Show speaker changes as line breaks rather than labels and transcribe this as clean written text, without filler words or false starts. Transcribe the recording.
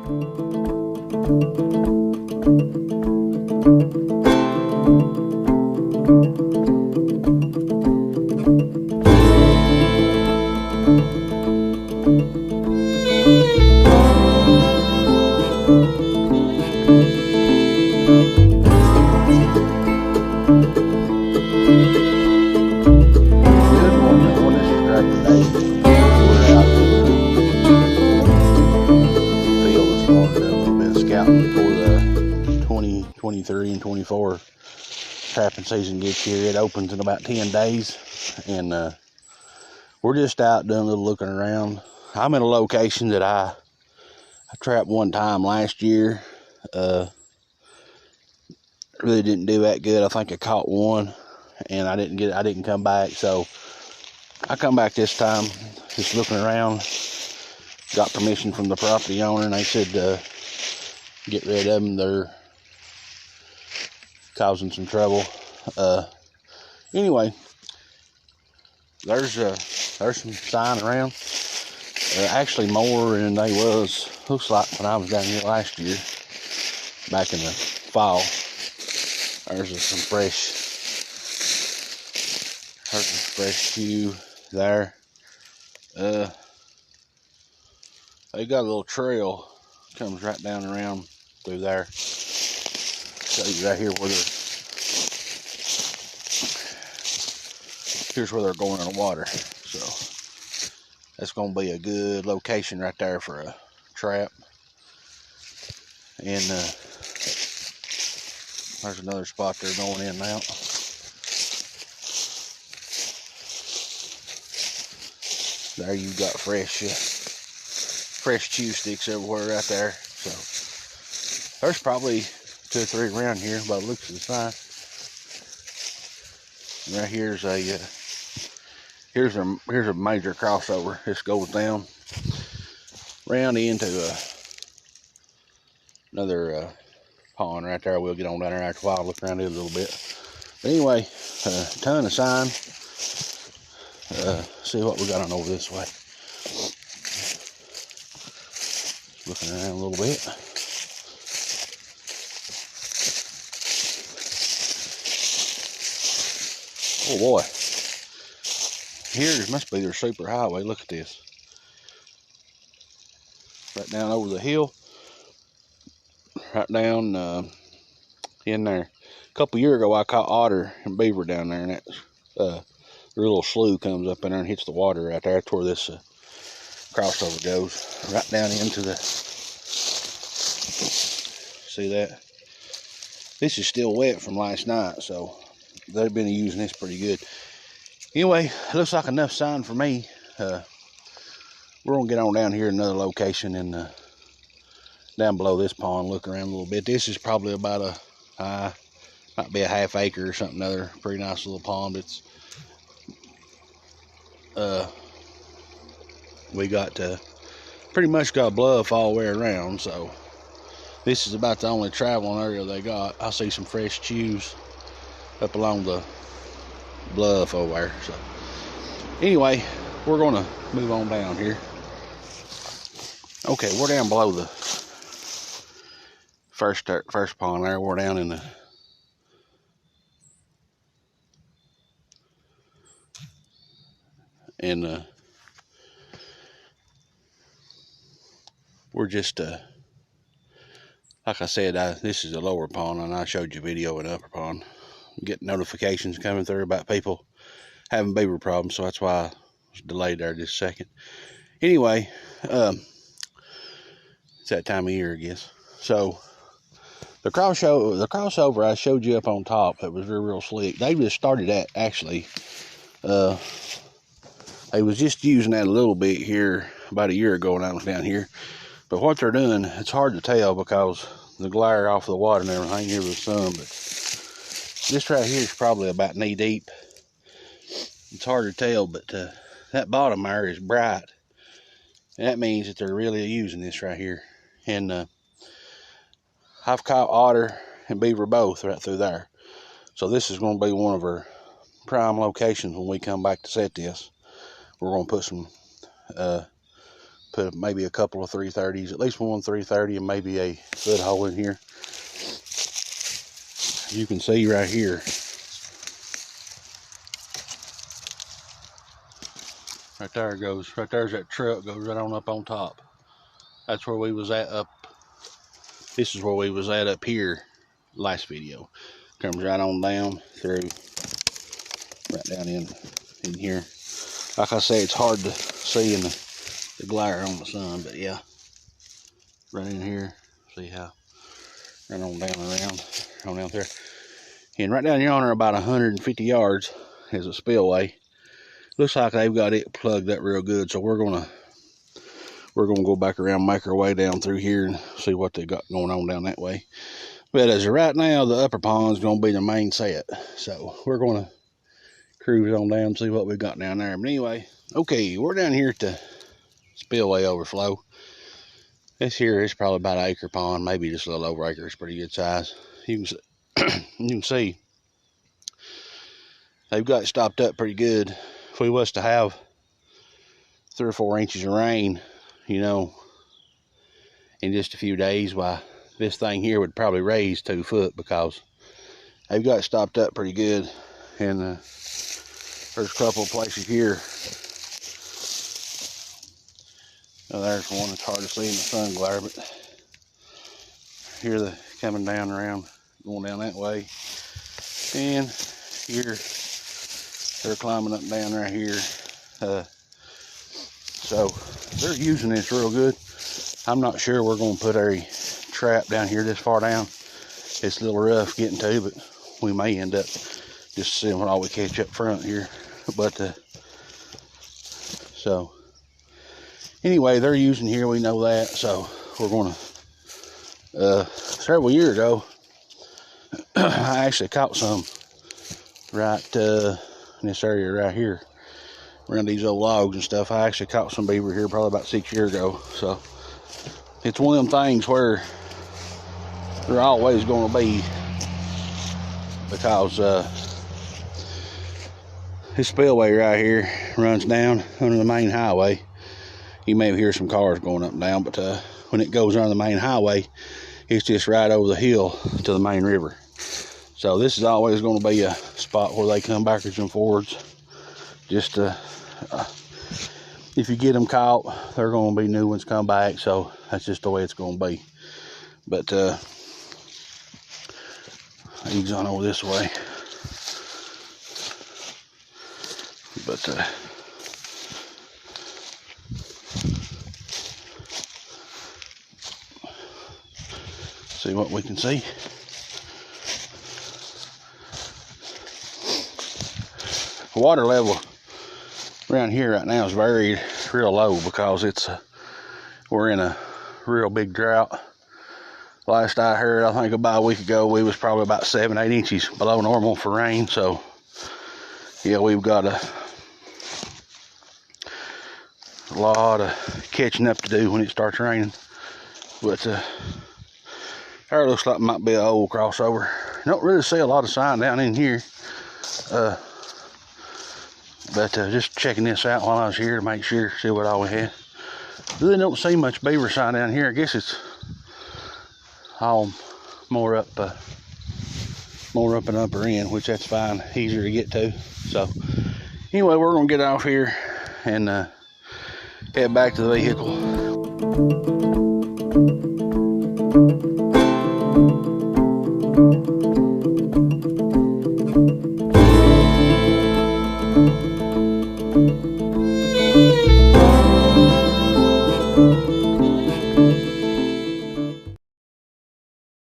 Before the 2023 and 24 trapping season gets here. It opens in about 10 days, and we're just out doing a little looking around. I'm in a location that I trapped one time last year. Really didn't do that good. I think I caught one, and I didn't come back. So I come back this time, just looking around. Got permission from the property owner, and they said get rid of them. They're causing some trouble. Anyway, there's some sign around. Actually more than they was. Looks like when I was down here last year, back in the fall. There's some fresh chew there. They got a little trail comes right down around through there. Show you right here where here's where they're going in the water. So that's going to be a good location right there for a trap. And there's another spot they're going in now. There you got fresh chew sticks everywhere right there. So there's probably 2 or 3 around here by the looks of the sign. And right here's a major crossover. This goes down round into another pond right there. We'll get on down there after a while, look around it a little bit. But anyway, ton of sign. See what we got on over this way. Looking around a little bit. Oh boy. Here must be their super highway. Look at this. Right down over the hill. Right down in there. A couple years ago I caught otter and beaver down there, and that's their little slough comes up in there and hits the water right there. That's where this crossover goes. Right down into the, see that? This is still wet from last night, so they've been using this pretty good. Anyway, looks like enough sign for me. We're gonna get on down here another location and down below this pond, look around a little bit. This is probably about might be a half acre or something. Another pretty nice little pond. It's we got pretty much got a bluff all the way around, so this is about the only traveling area they got. I see some fresh chews up along the bluff over there. So anyway, we're gonna move on down here. Okay, we're down below the first pond there. We're down in the we're just like I said, this is a lower pond, and I showed you a video in the upper pond. Get notifications coming through about people having beaver problems, so that's why I was delayed there just a second. Anyway, it's that time of year, I guess. So the crossover I showed you up on top, that was real slick. They just started that actually. They was just using that a little bit here about a year ago when I was down here. But what they're doing, it's hard to tell because the glare off the water and everything here with the sun. But this right here is probably about knee deep. It's hard to tell, but that bottom there is bright. And that means that they're really using this right here. And I've caught otter and beaver both right through there. So this is going to be one of our prime locations when we come back to set this. We're going to put put maybe a couple of 330s, at least one 330 and maybe a foot hole in here. You can see right here, right there it goes, right there's that truck goes right on up on top. That's where we was at up, this is where we was at up here last video. Comes right on down through, right down in here. Like I say, it's hard to see in the glare on the sun, but yeah, right in here, see how, right on down around, on down there. And right down yonder, about 150 yards, is a spillway. Looks like they've got it plugged up real good, so we're gonna go back around, make our way down through here and see what they got going on down that way. But as of right now, the upper pond's gonna be the main set, so we're gonna cruise on down and see what we've got down there. But anyway, okay, we're down here at the spillway overflow. This here is probably about an acre pond, maybe just a little over acre. It's pretty good size. You can see they've got it stopped up pretty good. If we was to have 3 or 4 inches of rain, you know, in just a few days, why, this thing here would probably raise 2 foot, because they've got it stopped up pretty good. And there's a couple of places here. Now there's one that's hard to see in the sun glare, but here they're coming down around, going down that way. And here they're climbing up and down right here. So they're using this real good. I'm not sure we're going to put a trap down here this far down. It's a little rough getting to, but we may end up just seeing what all we catch up front here. But so anyway, they're using here, we know that. So we're going to, several years ago, I actually caught some right in this area right here, around these old logs and stuff. I actually caught some beaver here probably about 6 years ago. So it's one of them things where they're always going to be, because this spillway right here runs down under the main highway. You may hear some cars going up and down, but when it goes under the main highway, it's just right over the hill to the main river. So this is always going to be a spot where they come backwards and forwards. Just if you get them caught, they're going to be new ones come back. So that's just the way it's going to be. But he's on over this way. But see what we can see. The water level around here right now is real low, because we're in a real big drought. Last I heard, I think about a week ago, we was probably about 7-8 inches below normal for rain. So yeah, we've got a lot of catching up to do when it starts raining. But there looks like it might be an old crossover. Don't really see a lot of sign down in here. But just checking this out while I was here to make sure, see what all we had. Really don't see much beaver sign down here. I guess it's all more up and upper end, which that's fine, easier to get to. So anyway, we're gonna get off here and head back to the vehicle.